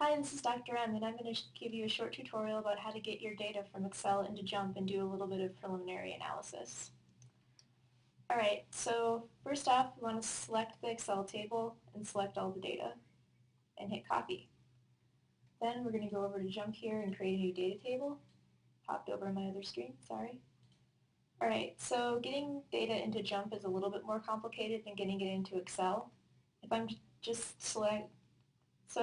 Hi, this is Dr. M, and I'm going to give you a short tutorial about how to get your data from Excel into JMP and do a little bit of preliminary analysis. Alright, so first off, we want to select the Excel table and select all the data and hit copy. Then we're going to go over to JMP here and create a new data table. Popped over on my other screen, sorry. Alright, so getting data into JMP is a little bit more complicated than getting it into Excel. If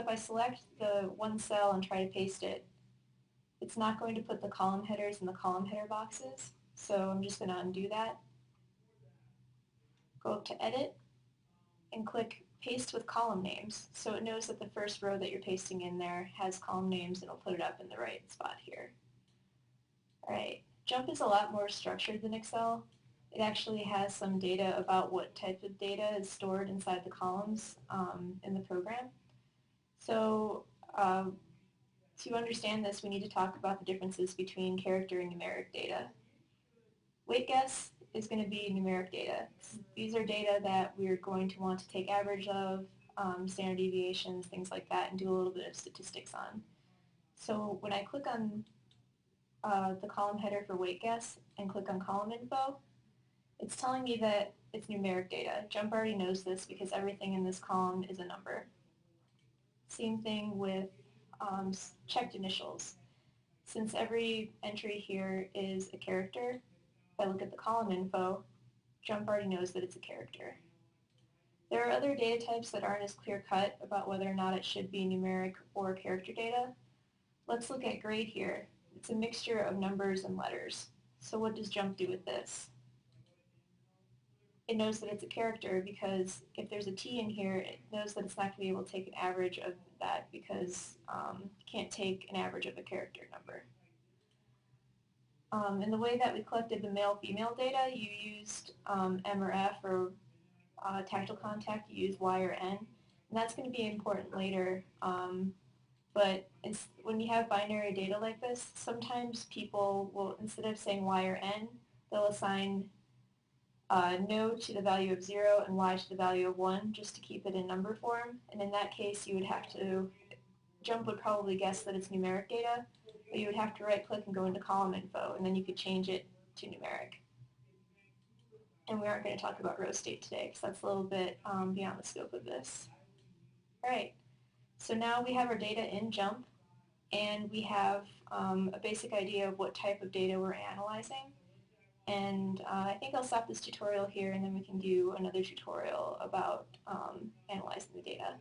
I select the one cell and try to paste it, it's not going to put the column headers in the column header boxes, so I'm just going to undo that. Go up to Edit and click Paste with Column Names, so it knows that the first row that you're pasting in there has column names and it'll put it up in the right spot here. Alright, JMP is a lot more structured than Excel. It actually has some data about what type of data is stored inside the columns in the program. So to understand this, we need to talk about the differences between character and numeric data. Weight guess is going to be numeric data. These are data that we're going to want to take average of, standard deviations, things like that, and do a little bit of statistics on. So when I click on the column header for weight guess and click on column info, it's telling me that it's numeric data. JMP already knows this because everything in this column is a number. Same thing with checked initials. Since every entry here is a character, if I look at the column info, JMP already knows that it's a character. There are other data types that aren't as clear-cut about whether or not it should be numeric or character data. Let's look at grade here. It's a mixture of numbers and letters. So what does JMP do with this? It knows that it's a character because if there's a T in here, it knows that it's not going to be able to take an average of that because you can't take an average of a character number. In the way that we collected the male-female data, you used M or F, or tactile contact, you use Y or N. And that's going to be important later. But when you have binary data like this, sometimes people will, instead of saying Y or N, they'll assign no to the value of 0 and Y to the value of 1 just to keep it in number form. And in that case, you would have to, JMP would probably guess that it's numeric data, but you would have to right-click and go into column info, and then you could change it to numeric. And we aren't going to talk about row state today because that's a little bit beyond the scope of this. All right, so now we have our data in JMP, and we have a basic idea of what type of data we're analyzing. And I think I'll stop this tutorial here, and then we can do another tutorial about analyzing the data.